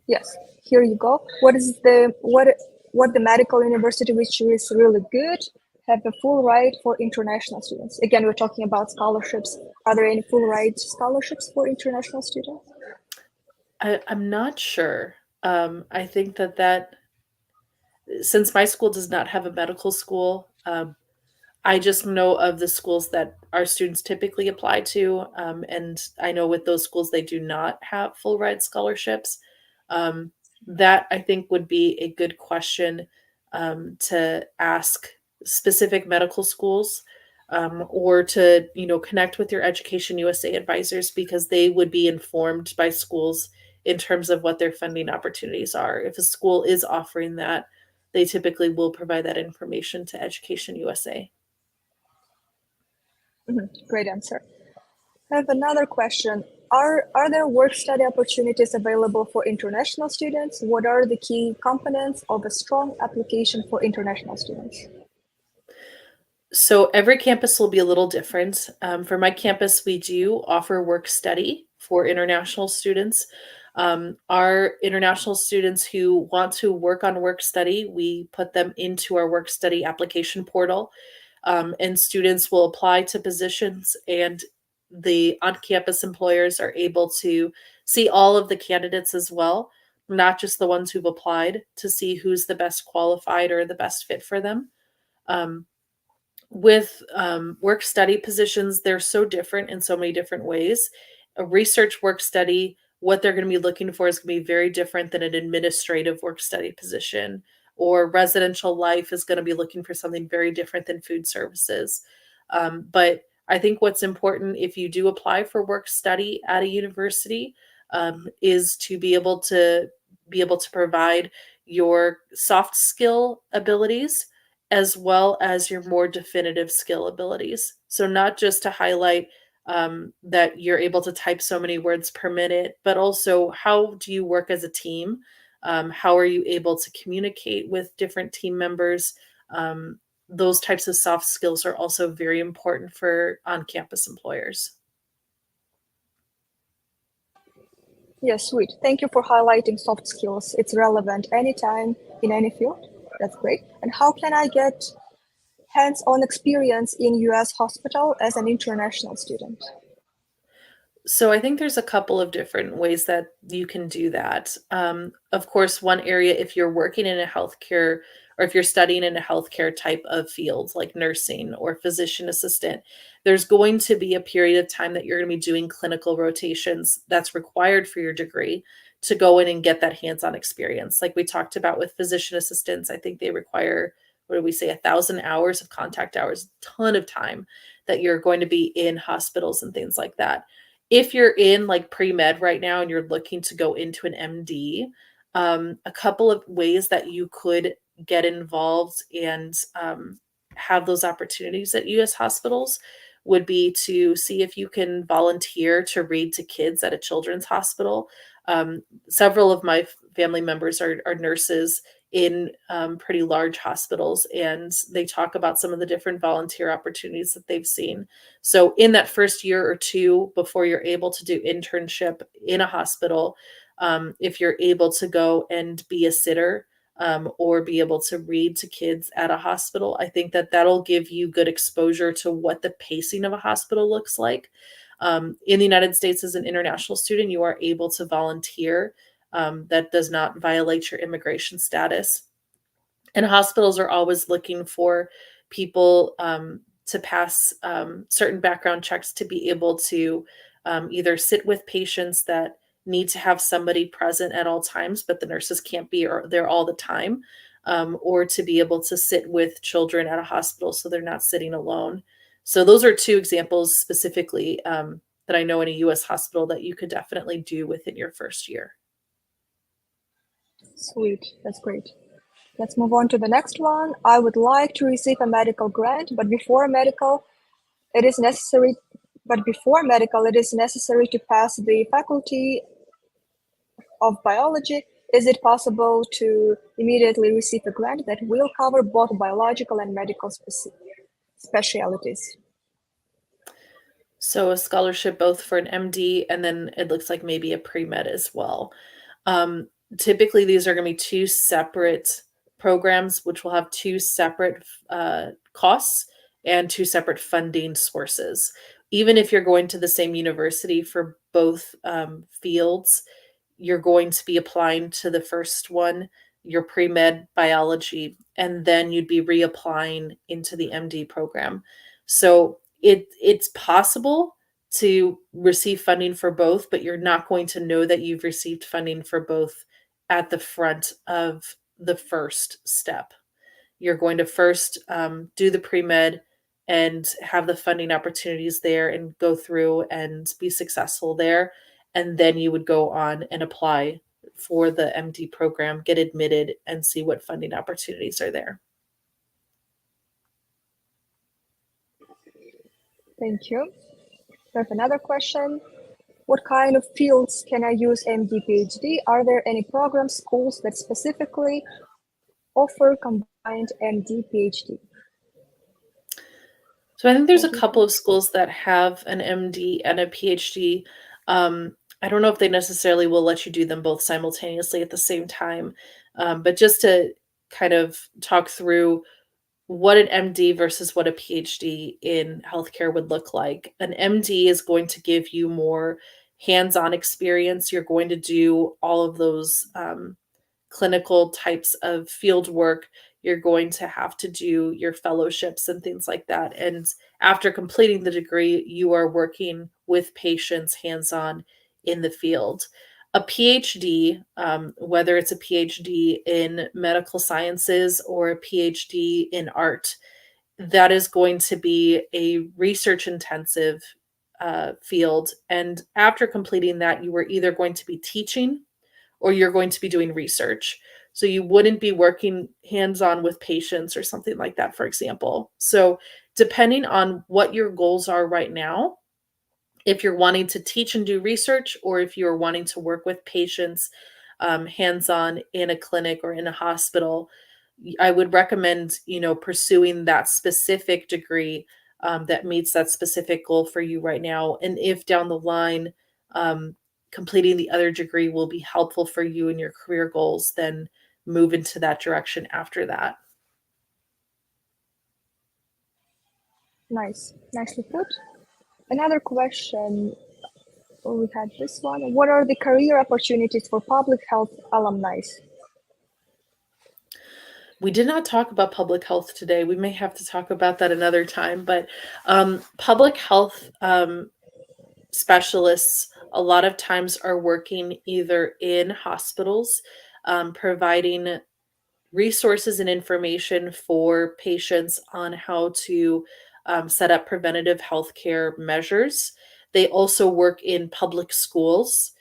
Yes, here you go. What the medical university which is really good have a full ride for international students? Again, we're talking about scholarships. Are there any full ride scholarships for international students?
I'm not sure. I think that since my school does not have a medical school, I just know of the schools that our students typically apply to, and I know with those schools they do not have full ride scholarships. Um, that I think would be a good question to ask specific medical schools, or to connect with your Education USA advisors, because they would be informed by schools in terms of what their funding opportunities are. If a school is offering that, they typically will provide that information to Education USA.
Great answer. I have another question. Are there work study opportunities available for international students? What are the key components of a strong application for international students?
So every campus will be a little different. For my campus, we do offer work study for international students. Our international students who want to work on work study, we put them into our work study application portal, and students will apply to positions, and the on-campus employers are able to see all of the candidates as well, not just the ones who've applied, to see who's the best qualified or the best fit for them. Um, with work study positions, they're so different in so many different ways. A research work study, what they're going to be looking for is going to be very different than an administrative work study position, or residential life is going to be looking for something very different than food services. But I think what's important if you do apply for work study at a university, is to be able to provide your soft skill abilities as well as your more definitive skill abilities. So not just to highlight that you're able to type so many words per minute, but also how do you work as a team? How are you able to communicate with different team members? Those types of soft skills are also very important for on-campus employers.
Yes, sweet. Thank you for highlighting soft skills. It's relevant anytime in any field. That's great. And how can I get hands-on experience in US hospital as an international student?
So I think there's a couple of different ways that you can do that. Of course, one area, if you're working in a healthcare, or if you're studying in a healthcare type of field like nursing or physician assistant, there's going to be a period of time that you're going to be doing clinical rotations that's required for your degree to go in and get that hands-on experience. Like we talked about with physician assistants, I think they require, what do we say, 1,000 hours of contact hours, ton of time that you're going to be in hospitals and things like that. If you're in like pre-med right now and you're looking to go into an MD, a couple of ways that you could get involved and have those opportunities at US hospitals would be to see if you can volunteer to read to kids at a children's hospital. Several of my family members are nurses in pretty large hospitals, and they talk about some of the different volunteer opportunities that they've seen. So in that first year or two before you're able to do internship in a hospital, if you're able to go and be a sitter, or be able to read to kids at a hospital, I think that that'll give you good exposure to what the pacing of a hospital looks like. In the United States, as an international student, you are able to volunteer. That does not violate your immigration status. And hospitals are always looking for people to pass certain background checks to be able to either sit with patients that need to have somebody present at all times, but the nurses can't be there all the time, or to be able to sit with children at a hospital so they're not sitting alone. So those are two examples specifically that I know in a U.S. hospital that you could definitely do within your first year.
Sweet, that's great. Let's move on to the next one. I would like to receive a medical grant, but before medical, it is necessary to pass the faculty of biology. Is it possible to immediately receive a grant that will cover both biological and medical specialties?
So a scholarship both for an MD and then it looks like maybe a pre-med as well. Typically, these are going to be two separate programs, which will have two separate costs and two separate funding sources. Even if you're going to the same university for both fields, you're going to be applying to the first one, your pre-med biology, and then you'd be reapplying into the MD program. So it's possible to receive funding for both, but you're not going to know that you've received funding for both at the front of the first step. You're going to first do the pre-med and have the funding opportunities there and go through and be successful there. And then you would go on and apply for the MD program, get admitted, and see what funding opportunities are there.
Thank you. We have another question. What kind of fields can I use MD, PhD? Are there any program schools that specifically offer combined MD, PhD?
So I think there's a couple of schools that have an MD and a PhD. I don't know if they necessarily will let you do them both simultaneously at the same time, but just to kind of talk through what an MD versus what a PhD in healthcare would look like. An MD is going to give you more hands-on experience. You're going to do all of those clinical types of field work. You're going to have to do your fellowships and things like that. And after completing the degree, you are working with patients hands-on in the field. A PhD, whether it's a PhD in medical sciences or a PhD in art, that is going to be a research-intensive field. And after completing that, you are either going to be teaching or you're going to be doing research. So you wouldn't be working hands-on with patients or something like that, for example. So depending on what your goals are right now, if you're wanting to teach and do research, or if you're wanting to work with patients hands-on in a clinic or in a hospital, I would recommend, pursuing that specific degree that meets that specific goal for you right now. And if down the line, completing the other degree will be helpful for you in your career goals, then move into that direction after that.
Nice. Nicely put. Another question, we had this one. What are the career opportunities for public health alumni?
We did not talk about public health today. We may have to talk about that another time, but public health specialists a lot of times are working either in hospitals, providing resources and information for patients on how to set up preventative healthcare measures. They also work in public schools,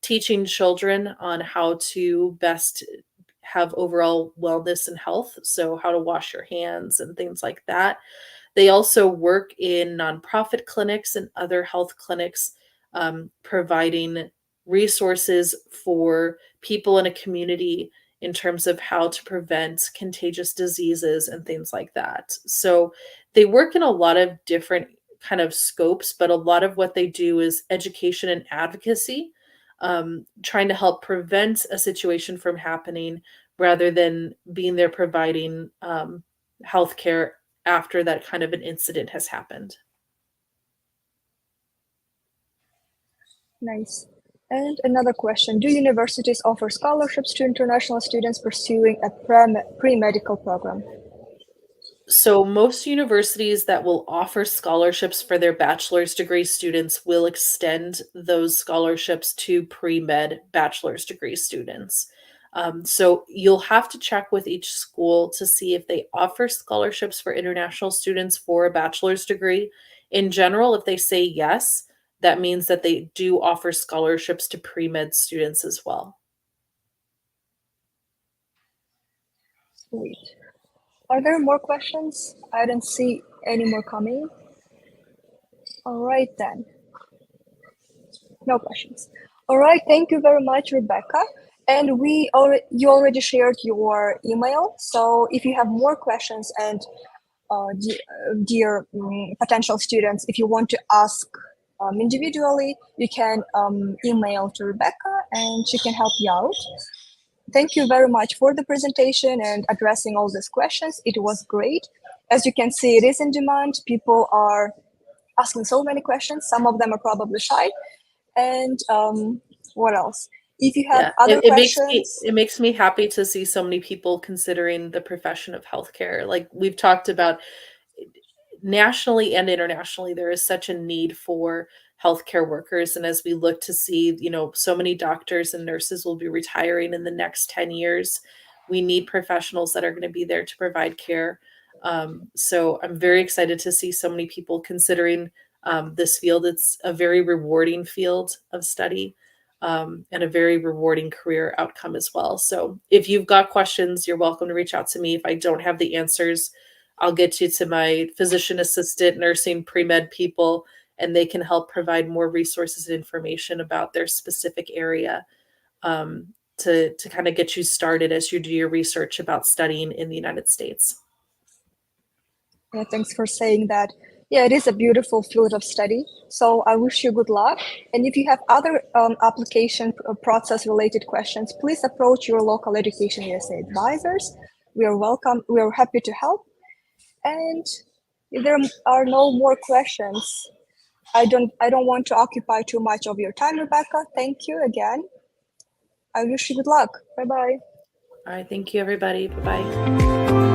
teaching children on how to best have overall wellness and health. So how to wash your hands and things like that. They also work in nonprofit clinics and other health clinics, providing resources for people in a community in terms of how to prevent contagious diseases and things like that. So they work in a lot of different kind of scopes, but a lot of what they do is education and advocacy, trying to help prevent a situation from happening rather than being there providing healthcare after that kind of an incident has happened.
Nice. And another question, do universities offer scholarships to international students pursuing a pre-medical program?
So most universities that will offer scholarships for their bachelor's degree students will extend those scholarships to pre-med bachelor's degree students. So you'll have to check with each school to see if they offer scholarships for international students for a bachelor's degree. In general, if they say yes, that means that they do offer scholarships to pre-med students as well.
Sweet. Are there more questions? I don't see any more coming. All right then. No questions. All right. Thank you very much, Rebecca. And you already shared your email. So if you have more questions and dear potential students, if you want to ask individually, you can email to Rebecca and she can help you out. Thank you very much for the presentation and addressing all these questions. It was great. As you can see, it is in demand. People are asking so many questions. Some of them are probably shy. And what else? If you have other questions.
It makes me happy to see so many people considering the profession of healthcare. Like we've talked about, nationally and internationally, there is such a need for healthcare workers. And as we look to see, so many doctors and nurses will be retiring in the next 10 years, we need professionals that are going to be there to provide care. So I'm very excited to see so many people considering this field. It's a very rewarding field of study. And a very rewarding career outcome as well. So if you've got questions, you're welcome to reach out to me. If I don't have the answers, I'll get you to my physician assistant, nursing, pre-med people, and they can help provide more resources and information about their specific area to kind of get you started as you do your research about studying in the United States.
Yeah, thanks for saying that. Yeah, it is a beautiful field of study. So I wish you good luck. And if you have other application process related questions, please approach your local EducationUSA advisors. We are welcome. We are happy to help. And if there are no more questions, I don't want to occupy too much of your time, Rebecca. Thank you again. I wish you good luck. Bye-bye.
All right. Thank you, everybody. Bye-bye.